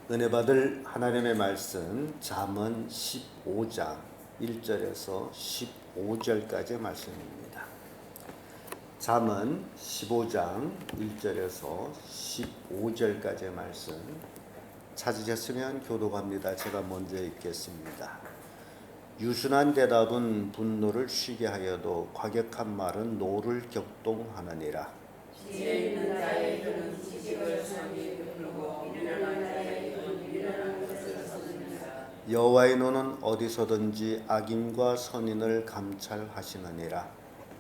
은혜 받을 하나님의 말씀 잠언 15장 1절에서 15절까지의 말씀입니다. 잠언 15장 1절에서 15절까지의 말씀 찾으셨으면 교독합니다. 제가 먼저 읽겠습니다. 유순한 대답은 분노를 쉬게 하여도 과격한 말은 노를 격동하느니라. 지혜 있는 자의 혀는 지식을 선히 베풀고 미련한 자의 입은 미련한 것을 쏟습니다. 여호와의 눈은 어디서든지 악인과 선인을 감찰하시느니라.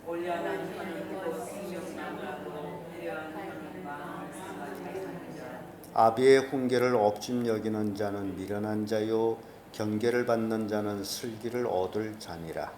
올려난 혀는 곧 생명나무라도 배려한 혀는 마음을 상하게 하느니라. 아비의 훈계를 업심 여기는 자는 미련한 자요 경계를 받는 자는 슬기를 얻을 자니라.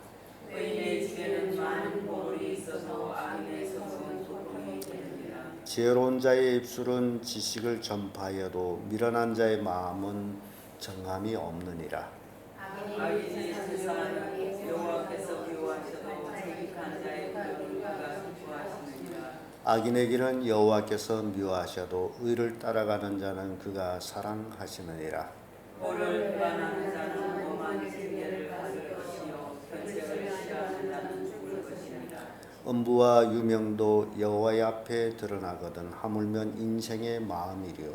의인의 집에는 많은 보물이 있어도 악인의 소속은 소동이 되느니라. 지혜로운 자의 입술은 지식을 전파하여도 미련한 자의 마음은 정함이 없느니라. 악인의 세상은 여호와께서 미워하셔도 정직한 자의 길을 그가 기뻐하시느니라. 악인의 길은 여호와께서 미워하셔도 의를 따라가는 자는 그가 사랑하시느니라. 고를 배반하는 자는 오만의 징계를 받을 것이요 견책을 싫어하는 자는 죽을 것이니라. 음부와 유명도 여호와의 앞에 드러나거든 하물며 인생의 마음이리요.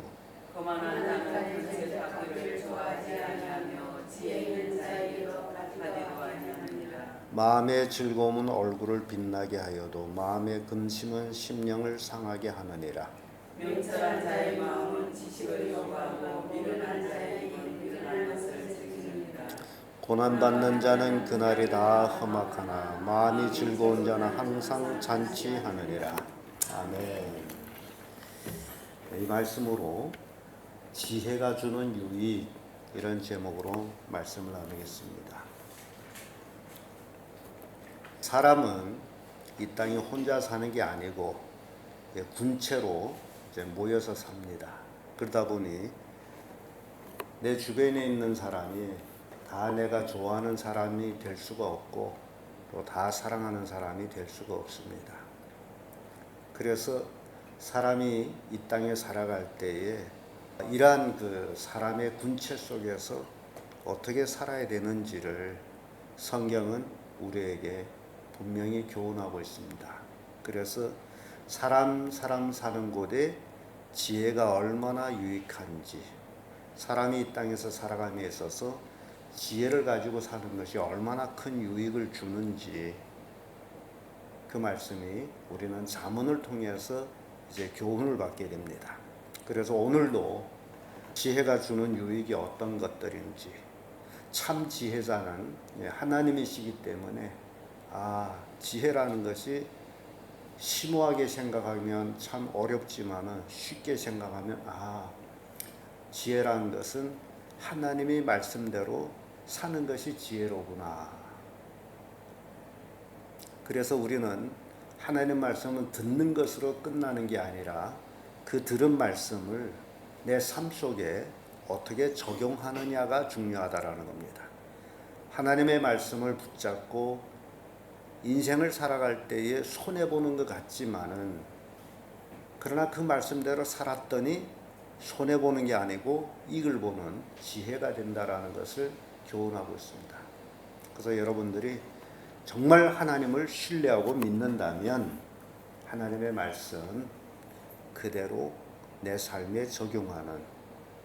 거만한 자는 견책받기를 좋아하지 아니하며 지혜 있는 자의 길로 가지도 아니하느니라. 마음의 즐거움은 얼굴을 빛나게 하여도 마음의 근심은 심령을 상하게 하느니라. 명철한 자의 마음은 지식을 요구하고 미련한 자의 입은 미련한 것을 즐기느니라. 고난받는 자는 그날이 다 험악하나 마음이 즐거운 자는 항상 잔치하느니라. 아멘. 이 말씀으로 지혜가 주는 유익, 이런 제목으로 말씀을 나누겠습니다. 사람은 이 땅에 혼자 사는 게 아니고 군체로 모여서 삽니다. 그러다 보니 내 주변에 있는 사람이 다 내가 좋아하는 사람이 될 수가 없고 또 다 사랑하는 사람이 될 수가 없습니다. 그래서 사람이 이 땅에 살아갈 때에 이러한 그 사람의 군체 속에서 어떻게 살아야 되는지를 성경은 우리에게 분명히 교훈하고 있습니다. 그래서 사람 사는 곳에 지혜가 얼마나 유익한지, 사람이 이 땅에서 살아감에 있어서 지혜를 가지고 사는 것이 얼마나 큰 유익을 주는지, 그 말씀이 우리는 잠언을 통해서 이제 교훈을 받게 됩니다. 그래서 오늘도 지혜가 주는 유익이 어떤 것들인지, 참 지혜자는 하나님이시기 때문에 지혜라는 것이 심오하게 생각하면 참 어렵지만은 쉽게 생각하면 지혜라는 것은 하나님의 말씀대로 사는 것이 지혜로구나. 그래서 우리는 하나님 말씀은 듣는 것으로 끝나는 게 아니라 그 들은 말씀을 내 삶 속에 어떻게 적용하느냐가 중요하다라는 겁니다. 하나님의 말씀을 붙잡고 인생을 살아갈 때에 손해보는 것 같지만은, 그러나 그 말씀대로 살았더니 손해보는 게 아니고 이익을 보는 지혜가 된다라는 것을 교훈하고 있습니다. 그래서 여러분들이 정말 하나님을 신뢰하고 믿는다면 하나님의 말씀 그대로 내 삶에 적용하는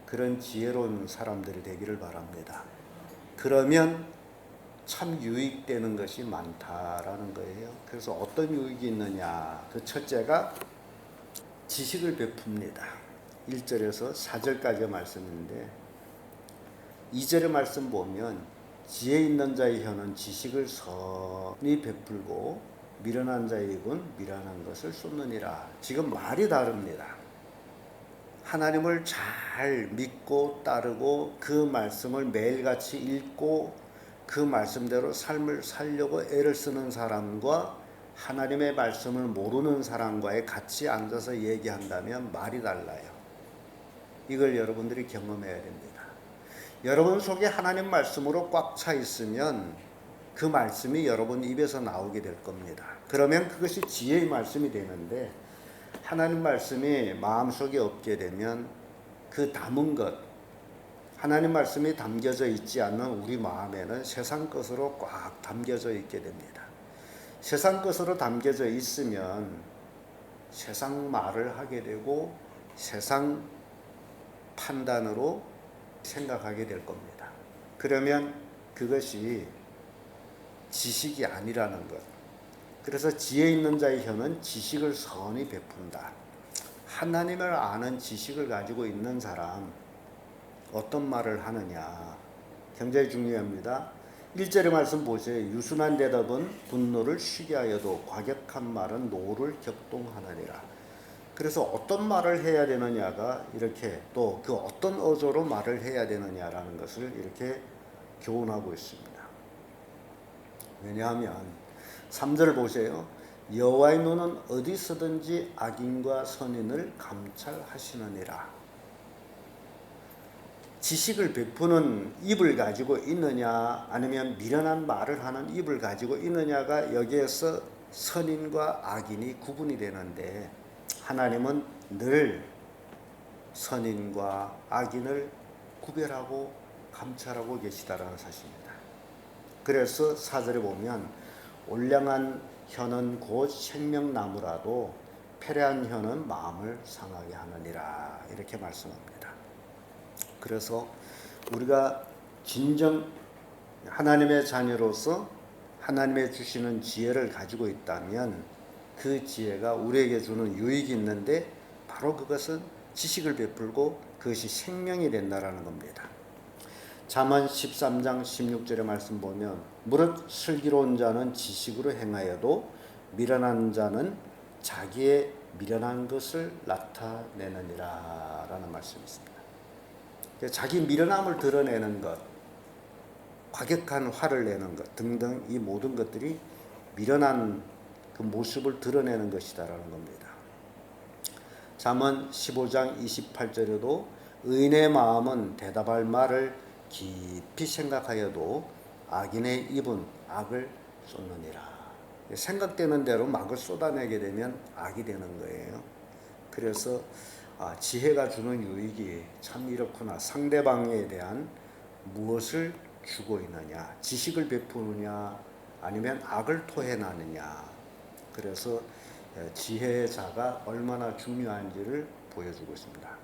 그런 지혜로운 사람들이 되기를 바랍니다. 그러면 참 유익되는 것이 많다라는 거예요. 그래서 어떤 유익이 있느냐, 그 첫째가 지식을 베풉니다. 1절에서 4절까지의 말씀인데 2절의 말씀 보면 지혜 있는 자의 혀는 지식을 선히 베풀고 미련한 자의 입은 미련한 것을 쏟느니라. 지금 말이 다릅니다. 하나님을 잘 믿고 따르고 그 말씀을 매일같이 읽고 그 말씀대로 삶을 살려고 애를 쓰는 사람과 하나님의 말씀을 모르는 사람과의 같이 앉아서 얘기한다면 말이 달라요. 이걸 여러분들이 경험해야 됩니다. 여러분 속에 하나님 말씀으로 꽉 차 있으면 그 말씀이 여러분 입에서 나오게 될 겁니다. 그러면 그것이 지혜의 말씀이 되는데, 하나님 말씀이 마음속에 없게 되면 그 담은 것, 하나님 말씀이 담겨져 있지 않는 우리 마음에는 세상 것으로 꽉 담겨져 있게 됩니다. 세상 것으로 담겨져 있으면 세상 말을 하게 되고 세상 판단으로 생각하게 될 겁니다. 그러면 그것이 지식이 아니라는 것. 그래서 지혜 있는 자의 혀는 지식을 선히 베푼다. 하나님을 아는 지식을 가지고 있는 사람 어떤 말을 하느냐 굉장히 중요합니다. 1절의 말씀 보세요. 유순한 대답은 분노를 쉬게 하여도 과격한 말은 노를 격동하느니라. 그래서 어떤 말을 해야 되느냐가 이렇게 또 그 어떤 어조로 말을 해야 되느냐라는 것을 이렇게 교훈하고 있습니다. 왜냐하면 3절 보세요. 여호와의 눈은 어디서든지 악인과 선인을 감찰하시느니라. 지식을 베푸는 입을 가지고 있느냐 아니면 미련한 말을 하는 입을 가지고 있느냐가 여기에서 선인과 악인이 구분이 되는데 하나님은 늘 선인과 악인을 구별하고 감찰하고 계시다라는 사실입니다. 그래서 4절에 보면 올량한 혀는 곧 생명나무라도 패례한 혀는 마음을 상하게 하느니라 이렇게 말씀합니다. 그래서 우리가 진정 하나님의 자녀로서 하나님의 주시는 지혜를 가지고 있다면 그 지혜가 우리에게 주는 유익이 있는데 바로 그것은 지식을 베풀고 그것이 생명이 된다라는 겁니다. 잠언 13장 16절의 말씀 보면 무릇 슬기로운 자는 지식으로 행하여도 미련한 자는 자기의 미련한 것을 나타내느니라 라는 말씀이 있습니다. 자기 미련함을 드러내는 것, 과격한 화를 내는 것 등등 이 모든 것들이 미련한 그 모습을 드러내는 것이다라는 겁니다. 잠언 15장 28절에도 의인의 마음은 대답할 말을 깊이 생각하여도 악인의 입은 악을 쏟느니라. 생각되는 대로 막을 쏟아내게 되면 악이 되는 거예요. 그래서 지혜가 주는 유익이 참 이렇구나. 상대방에 대한 무엇을 주고 있느냐, 지식을 베푸느냐 아니면 악을 토해나느냐. 그래서 지혜의 자가 얼마나 중요한지를 보여주고 있습니다.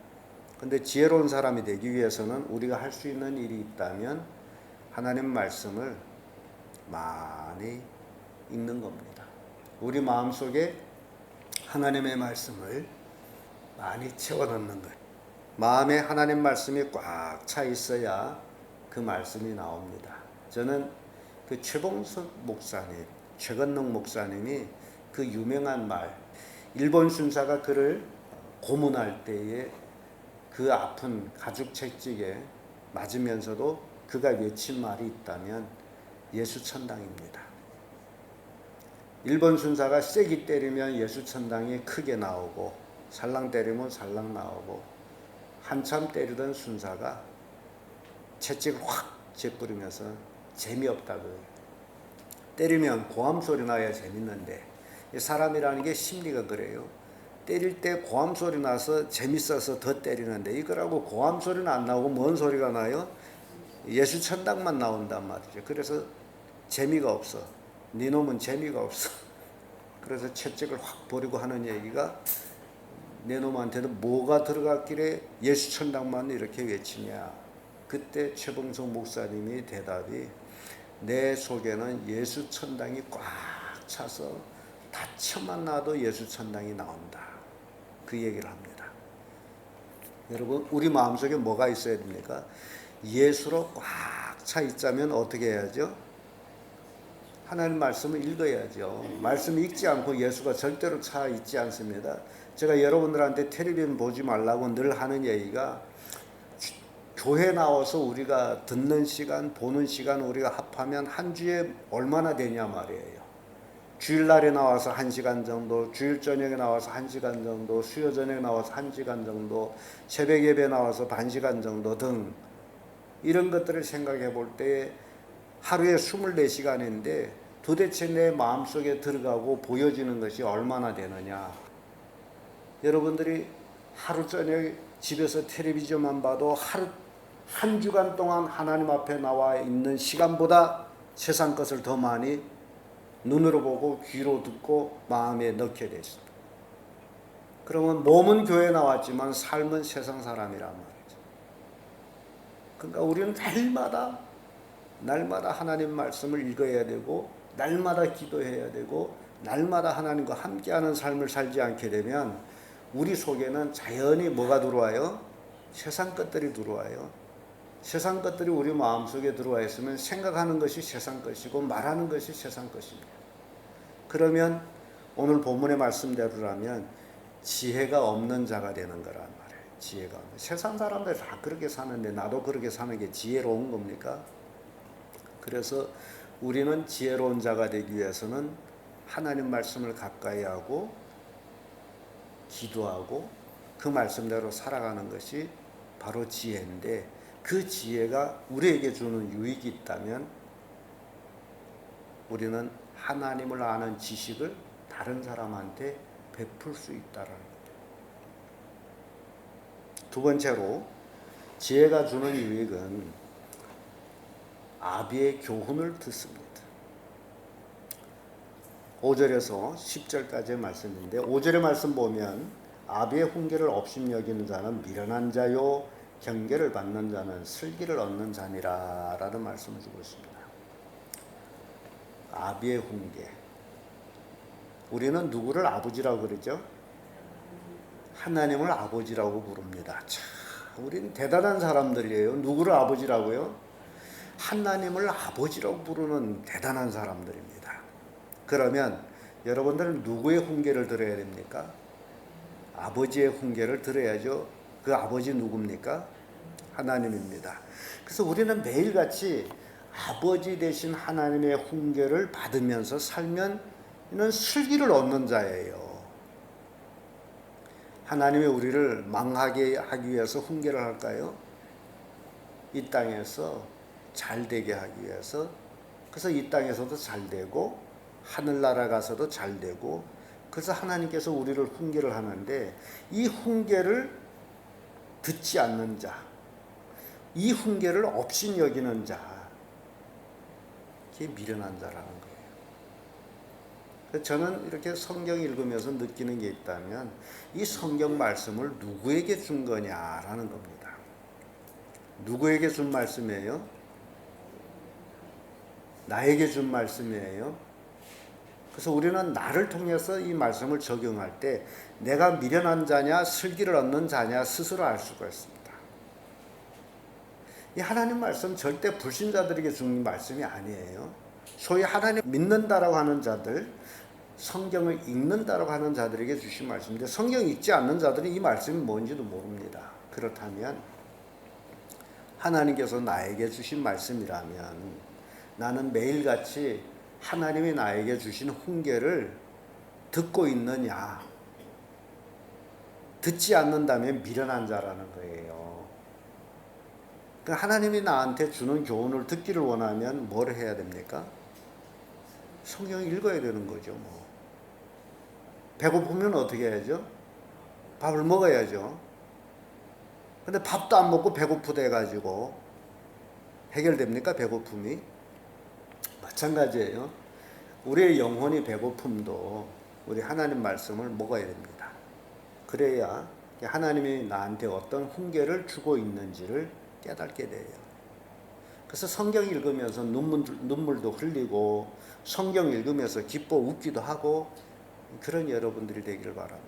근데 지혜로운 사람이 되기 위해서는 우리가 할 수 있는 일이 있다면 하나님 말씀을 많이 읽는 겁니다. 우리 마음속에 하나님의 말씀을 많이 채워넣는 것. 마음에 하나님 말씀이 꽉 차 있어야 그 말씀이 나옵니다. 저는 그 최봉석 목사님, 최건능 목사님이 그 유명한 말, 일본 순사가 그를 고문할 때에 그 아픈 가죽 채찍에 맞으면서도 그가 외친 말이 있다면 예수 천당입니다. 일본 순사가 세게 때리면 예수 천당이 크게 나오고 살랑 때리면 살랑 나오고 한참 때리던 순사가 채찍을 확 재뿌리면서 재미없다고 때리면 고함 소리 나야 재밌는데 사람이라는 게 심리가 그래요. 때릴 때 고함 소리 나서 재밌어서 더 때리는데 이거라고 고함 소리는 안 나오고 뭔 소리가 나요? 예수 천당만 나온단 말이죠. 그래서 재미가 없어. 네 놈은 재미가 없어. 그래서 채찍을 확 버리고 하는 얘기가 내 놈한테는 뭐가 들어갔길래 예수 천당만 이렇게 외치냐. 그때 최봉석 목사님이 대답이 내 속에는 예수 천당이 꽉 차서 다쳐만 놔도 예수 천당이 나온다. 그 얘기를 합니다. 여러분 우리 마음속에 뭐가 있어야 됩니까? 예수로 꽉 차 있자면 어떻게 해야죠? 하나님 말씀을 읽어야죠. 말씀 읽지 않고 예수가 절대로 차 있지 않습니다. 제가 여러분들한테 텔레비전 보지 말라고 늘 하는 얘기가 교회 나와서 우리가 듣는 시간, 보는 시간 우리가 합하면 한 주에 얼마나 되냐 말이에요. 주일날에 나와서 1시간 정도, 주일 저녁에 나와서 1시간 정도, 수요 저녁에 나와서 1시간 정도, 새벽 예배 나와서 반 시간 정도 등 이런 것들을 생각해 볼 때 하루에 24시간인데 도대체 내 마음속에 들어가고 보여지는 것이 얼마나 되느냐. 여러분들이 하루 저녁 집에서 텔레비전만 봐도 하루 한 주간 동안 하나님 앞에 나와 있는 시간보다 세상 것을 더 많이 눈으로 보고 귀로 듣고 마음에 넣게 돼 있습니다. 그러면 몸은 교회에 나왔지만 삶은 세상 사람이란 말이죠. 그러니까 우리는 날마다 하나님 말씀을 읽어야 되고 날마다 기도해야 되고 날마다 하나님과 함께하는 삶을 살지 않게 되면 우리 속에는 자연히 뭐가 들어와요? 세상 것들이 들어와요. 세상 것들이 우리 마음속에 들어와 있으면 생각하는 것이 세상 것이고 말하는 것이 세상 것입니다. 그러면 오늘 본문의 말씀대로라면 지혜가 없는 자가 되는 거란 말이에요. 지혜가 없는. 세상 사람들 다 그렇게 사는데 나도 그렇게 사는 게 지혜로운 겁니까? 그래서 우리는 지혜로운 자가 되기 위해서는 하나님 말씀을 가까이 하고 기도하고 그 말씀대로 살아가는 것이 바로 지혜인데, 그 지혜가 우리에게 주는 유익이 있다면 우리는 하나님을 아는 지식을 다른 사람한테 베풀 수 있다라는 거예요. 두 번째로 지혜가 주는 유익은 아비의 교훈을 듣습니다. 5절에서 10절까지의 말씀인데 5절의 말씀 보면 아비의 훈계를 업신여기는 자는 미련한 자요 경계를 받는 자는 슬기를 얻는 자니라 라는 말씀을 주고 있습니다. 아비의 훈계. 우리는 누구를 아버지라고 그러죠? 하나님을 아버지라고 부릅니다. 참, 우리는 대단한 사람들이에요. 누구를 아버지라고요? 하나님을 아버지라고 부르는 대단한 사람들입니다. 그러면 여러분들은 누구의 훈계를 들어야 됩니까? 아버지의 훈계를 들어야죠. 그 아버지 누굽니까? 하나님입니다. 그래서 우리는 매일같이 아버지 되신 하나님의 훈계를 받으면서 살면 이는 슬기를 얻는 자예요. 하나님이 우리를 망하게 하기 위해서 훈계를 할까요? 이 땅에서 잘 되게 하기 위해서. 그래서 이 땅에서도 잘 되고 하늘나라 가서도 잘 되고, 그래서 하나님께서 우리를 훈계를 하는데 이 훈계를 듣지 않는 자, 이 훈계를 업신여기는 자, 그게 미련한 자라는 거예요. 그래서 저는 이렇게 성경 읽으면서 느끼는 게 있다면 이 성경 말씀을 누구에게 준 거냐라는 겁니다. 누구에게 준 말씀이에요? 나에게 준 말씀이에요. 그래서 우리는 나를 통해서 이 말씀을 적용할 때 내가 미련한 자냐 슬기를 얻는 자냐 스스로 알 수가 있습니다. 이 하나님 말씀 절대 불신자들에게 준 말씀이 아니에요. 소위 하나님 믿는다라고 하는 자들, 성경을 읽는다라고 하는 자들에게 주신 말씀인데 성경 읽지 않는 자들은 이 말씀이 뭔지도 모릅니다. 그렇다면 하나님께서 나에게 주신 말씀이라면 나는 매일같이 하나님이 나에게 주신 훈계를 듣고 있느냐? 듣지 않는다면 미련한 자라는 거예요. 그러니까 하나님이 나한테 주는 교훈을 듣기를 원하면 뭘 해야 됩니까? 성경을 읽어야 되는 거죠. 뭐. 배고프면 어떻게 해야죠? 밥을 먹어야죠. 근데 밥도 안 먹고 배고프대 가지고 해결됩니까? 배고픔이? 마찬가지예요. 우리의 영혼이 배고픔도 우리 하나님 말씀을 먹어야 됩니다. 그래야 하나님이 나한테 어떤 훈계를 주고 있는지를 깨닫게 돼요. 그래서 성경 읽으면서 눈물도 흘리고 성경 읽으면서 기뻐 웃기도 하고 그런 여러분들이 되기를 바랍니다.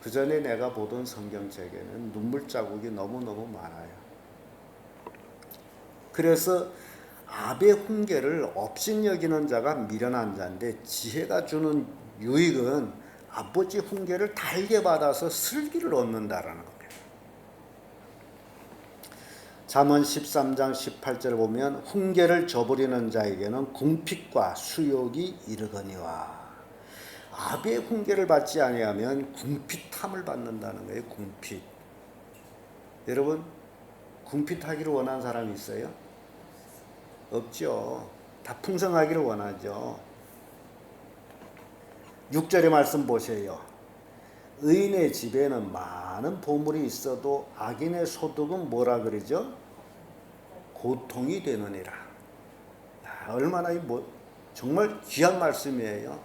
그 전에 내가 보던 성경책에는 눈물 자국이 너무너무 많아요. 그래서 아비의 훈계를 업신여기는 자가 미련한 자인데 지혜가 주는 유익은 아버지 훈계를 달게 받아서 슬기를 얻는다라는 겁니다. 잠언 13장 18절을 보면 훈계를 저버리는 자에게는 궁핍과 수욕이 이르거니와. 아비의 훈계를 받지 아니하면 궁핍함을 받는다는 거예요. 궁핍. 여러분 궁핍하기를 원하는 사람이 있어요? 없죠. 다 풍성하기를 원하죠. 6절의 말씀 보세요. 의인의 집에는 많은 보물이 있어도 악인의 소득은 뭐라 그러죠? 고통이 되느니라. 얼마나 정말 귀한 말씀이에요.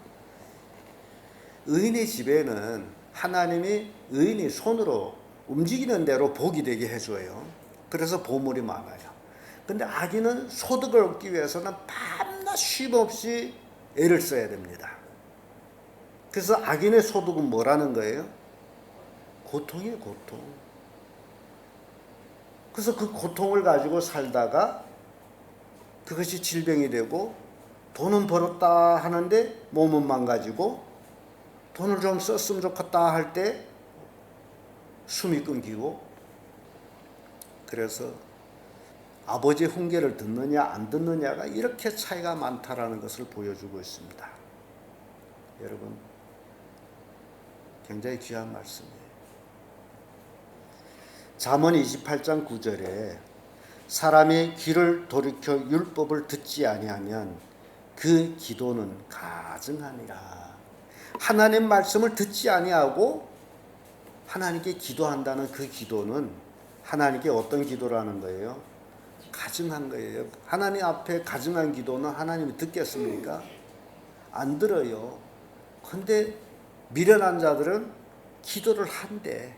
의인의 집에는 하나님이 의인이 손으로 움직이는 대로 복이 되게 해줘요. 그래서 보물이 많아요. 근데 악인은 소득을 얻기 위해서는 밤낮 쉼 없이 애를 써야 됩니다. 그래서 악인의 소득은 뭐라는 거예요? 고통이에요, 고통. 그래서 그 고통을 가지고 살다가 그것이 질병이 되고 돈은 벌었다 하는데 몸은 망가지고 돈을 좀 썼으면 좋겠다 할 때 숨이 끊기고 그래서 아버지의 훈계를 듣느냐 안 듣느냐가 이렇게 차이가 많다라는 것을 보여주고 있습니다. 여러분 굉장히 귀한 말씀이에요. 잠언 28장 9절에 사람이 귀를 돌이켜 율법을 듣지 아니하면 그 기도는 가증하니라. 하나님 말씀을 듣지 아니하고 하나님께 기도한다는 그 기도는 하나님께 어떤 기도라는 거예요? 가증한 거예요. 하나님 앞에 가증한 기도는 하나님이 듣겠습니까? 안 들어요. 근데 미련한 자들은 기도를 한대.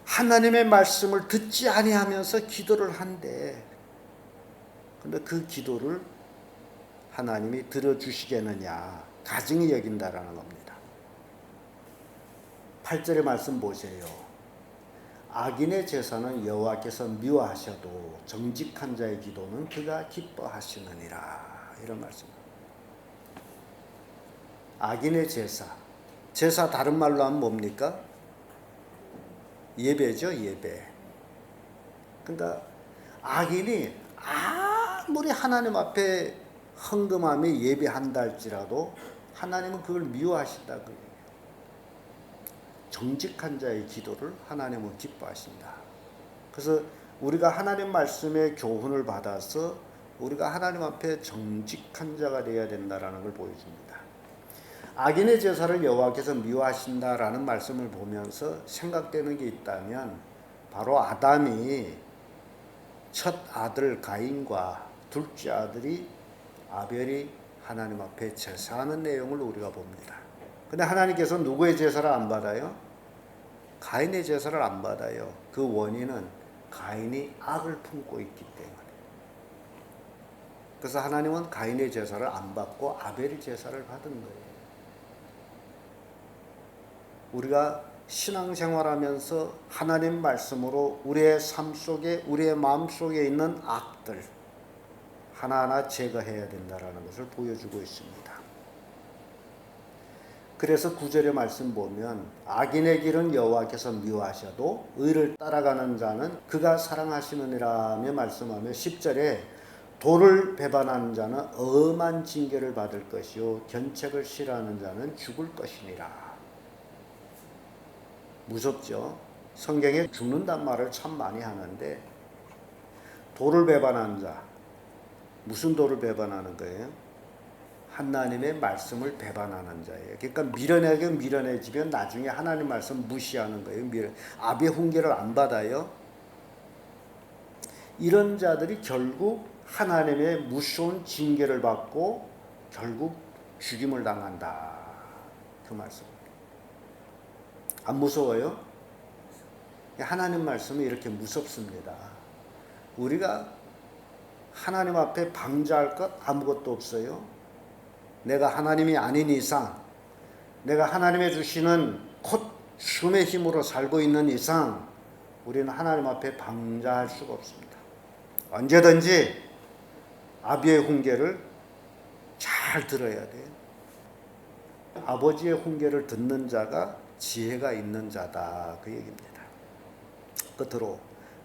하나님의 말씀을 듣지 아니하면서 기도를 한대. 근데 그 기도를 하나님이 들어주시겠느냐? 가증히 여긴다라는 겁니다. 8절의 말씀 보세요. 악인의 제사는 여호와께서 미워하셔도 정직한 자의 기도는 그가 기뻐하시느니라. 이런 말씀입니다. 악인의 제사 다른 말로 하면 뭡니까? 예배죠, 예배. 그러니까 악인이 아무리 하나님 앞에 헌금하며 예배한다 할지라도 하나님은 그걸 미워하신다. 정직한 자의 기도를 하나님은 기뻐하신다. 그래서 우리가 하나님 말씀의 교훈을 받아서 우리가 하나님 앞에 정직한 자가 되어야 된다라는 걸 보여줍니다. 악인의 제사를 여호와께서 미워하신다라는 말씀을 보면서 생각되는 게 있다면 바로 아담이 첫 아들 가인과 둘째 아들이 아벨이 하나님 앞에 제사하는 내용을 우리가 봅니다. 근데 하나님께서 누구의 제사를 안 받아요? 가인의 제사를 안 받아요. 그 원인은 가인이 악을 품고 있기 때문에. 그래서 하나님은 가인의 제사를 안 받고 아벨의 제사를 받은 거예요. 우리가 신앙생활하면서 하나님 말씀으로 우리의 삶 속에 우리의 마음 속에 있는 악들 하나하나 제거해야 된다는 것을 보여주고 있습니다. 그래서 9절의 말씀 보면 악인의 길은 여호와께서 미워하셔도 의를 따라가는 자는 그가 사랑하시느니라며 말씀하며 10절에 도를 배반하는 자는 엄한 징계를 받을 것이요 견책을 싫어하는 자는 죽을 것이니라. 무섭죠? 성경에 죽는단 말을 참 많이 하는데 도를 배반하는 자, 무슨 도를 배반하는 거예요? 하나님의 말씀을 배반하는 자예요. 그러니까 미련해지면 나중에 하나님 말씀 무시하는 거예요. 아비의 훈계를 안 받아요. 이런 자들이 결국 하나님의 무서운 징계를 받고 결국 죽임을 당한다. 그 말씀. 안 무서워요? 하나님 말씀이 이렇게 무섭습니다. 우리가 하나님 앞에 방자할 것 아무것도 없어요. 내가 하나님이 아닌 이상, 내가 하나님의 주시는 숨의 힘으로 살고 있는 이상 우리는 하나님 앞에 방자할 수가 없습니다. 언제든지 아비의 훈계를 잘 들어야 돼요. 아버지의 훈계를 듣는 자가 지혜가 있는 자다. 그 얘기입니다. 끝으로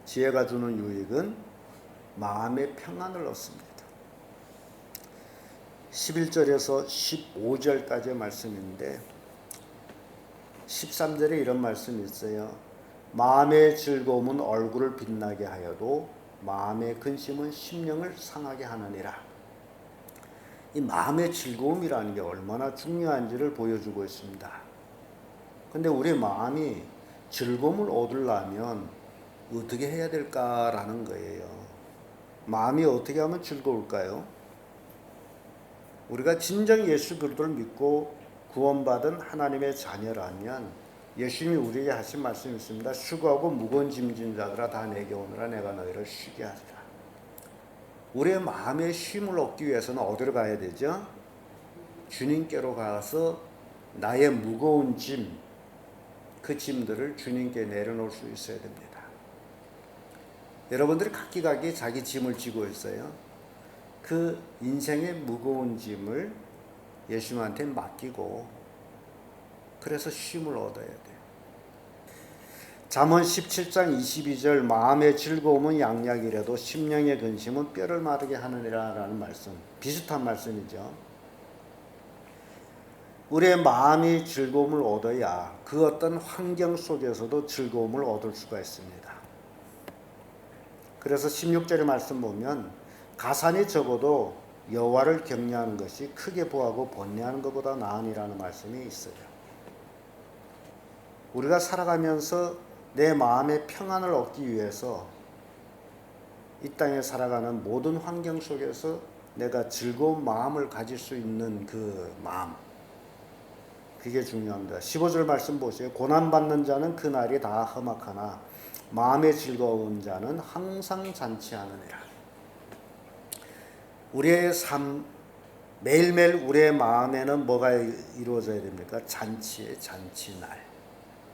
지혜가 주는 유익은 마음의 평안을 얻습니다. 11절에서 15절까지의 말씀인데 13절에 이런 말씀이 있어요. 마음의 즐거움은 얼굴을 빛나게 하여도 마음의 근심은 심령을 상하게 하느니라. 이 마음의 즐거움이라는 게 얼마나 중요한지를 보여주고 있습니다. 근데 우리 마음이 즐거움을 얻으려면 어떻게 해야 될까라는 거예요. 마음이 어떻게 하면 즐거울까요? 우리가 진정 예수 그리스도를 믿고 구원받은 하나님의 자녀라면 예수님이 우리에게 하신 말씀이 있습니다. 수고하고 무거운 짐진 자들아 다 내게 오너라 내가 너희를 쉬게 하리라. 우리의 마음의 쉼을 얻기 위해서는 어디로 가야 되죠? 주님께로 가서 나의 무거운 짐, 그 짐들을 주님께 내려놓을 수 있어야 됩니다. 여러분들이 각기 자기 짐을 지고 있어요. 그 인생의 무거운 짐을 예수님한테 맡기고 그래서 쉼을 얻어야 돼요. 잠언 17장 22절 마음의 즐거움은 양약이라도 심령의 근심은 뼈를 마르게 하느니라 라는 말씀, 비슷한 말씀이죠. 우리의 마음이 즐거움을 얻어야 그 어떤 환경 속에서도 즐거움을 얻을 수가 있습니다. 그래서 16절의 말씀 보면 가산이 적어도 여호와를 경외하는 것이 크게 부하고 번뇌하는 것보다 나으니라는 말씀이 있어요. 우리가 살아가면서 내 마음의 평안을 얻기 위해서 이 땅에 살아가는 모든 환경 속에서 내가 즐거운 마음을 가질 수 있는 그 마음, 그게 중요합니다. 15절 말씀 보세요. 고난받는 자는 그날이 다 험악하나 마음에 즐거운 자는 항상 잔치하느니라. 우리의 삶, 매일매일 우리의 마음에는 뭐가 이루어져야 됩니까? 잔치의 잔치날.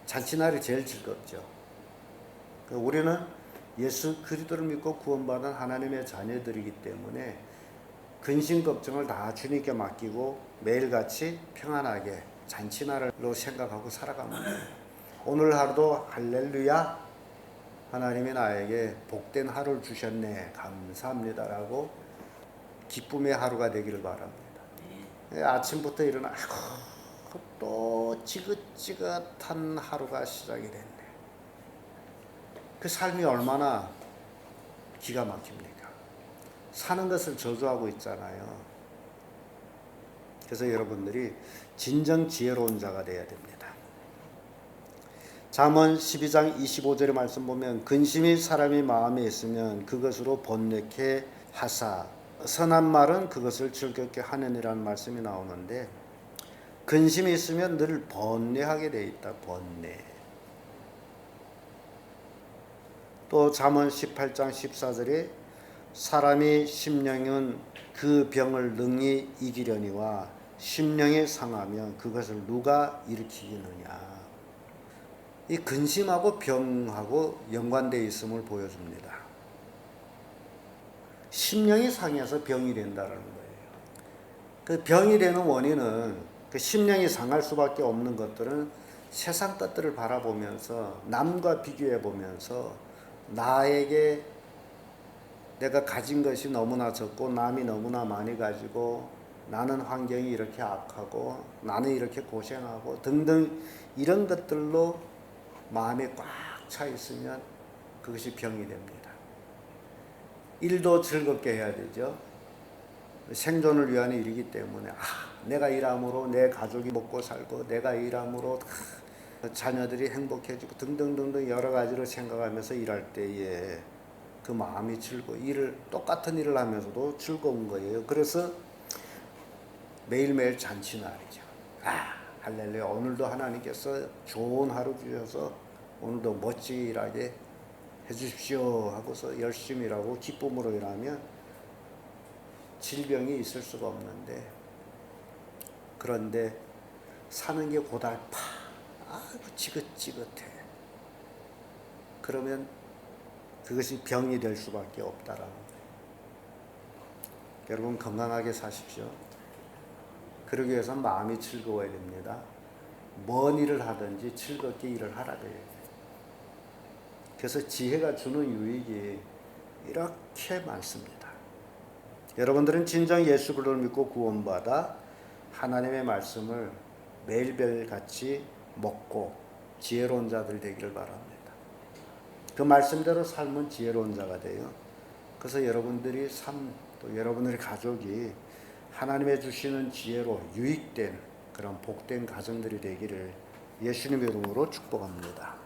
잔치날이 제일 즐겁죠. 우리는 예수 그리스도를 믿고 구원받은 하나님의 자녀들이기 때문에 근심 걱정을 다 주님께 맡기고 매일같이 평안하게 잔치날로 생각하고 살아가면 돼요. 오늘 하루도 할렐루야, 하나님이 나에게 복된 하루를 주셨네, 감사합니다라고 기쁨의 하루가 되기를 바랍니다. 아침부터 일어나 또 지긋지긋한 하루가 시작이 됐네. 그 삶이 얼마나 기가 막힙니까? 사는 것을 저주하고 있잖아요. 그래서 여러분들이 진정 지혜로운 자가 되어야 됩니다. 잠언 12장 25절의 말씀 보면 근심이 사람이 마음에 있으면 그것으로 번뇌케 하사 선한 말은 그것을 즐겁게 하느니라는 말씀이 나오는데 근심이 있으면 늘 번뇌하게 돼 있다. 번뇌. 또 잠언 18장 14절에 사람이 심령은 그 병을 능히 이기려니와 심령이 상하면 그것을 누가 일으키느냐. 이 근심하고 병하고 연관되어 있음을 보여줍니다. 심령이 상해서 병이 된다는 거예요. 그 병이 되는 원인은 그 심령이 상할 수밖에 없는 것들은 세상 것들을 바라보면서 남과 비교해 보면서 나에게 내가 가진 것이 너무나 적고 남이 너무나 많이 가지고 나는 환경이 이렇게 악하고 나는 이렇게 고생하고 등등 이런 것들로 마음이 꽉 차 있으면 그것이 병이 됩니다. 일도 즐겁게 해야 되죠. 생존을 위한 일이기 때문에 내가 일함으로 내 가족이 먹고 살고 내가 일함으로 자녀들이 행복해지고 등등등등 여러 가지를 생각하면서 일할 때에 그 마음이 똑같은 일을 하면서도 즐거운 거예요. 그래서 매일매일 잔치날이죠. 할렐루야, 오늘도 하나님께서 좋은 하루 주셔서 오늘도 멋지게 일하게 해주십시오 하고서 열심히 일하고 기쁨으로 일하면 질병이 있을 수가 없는데, 그런데 사는 게 고달파, 지긋지긋해. 그러면 그것이 병이 될 수밖에 없다라는 거예요. 여러분 건강하게 사십시오. 그러기 위해서 마음이 즐거워야 됩니다. 뭔 일을 하든지 즐겁게 일을 하라 그래요. 그래서 지혜가 주는 유익이 이렇게 많습니다. 여러분들은 진정 예수 그리스도를 믿고 구원받아 하나님의 말씀을 매일매일같이 먹고 지혜로운 자들 되기를 바랍니다. 그 말씀대로 삶은 지혜로운 자가 돼요. 그래서 여러분들이 또 여러분들의 가족이 하나님의 주시는 지혜로 유익된 그런 복된 가정들이 되기를 예수님의 이름으로 축복합니다.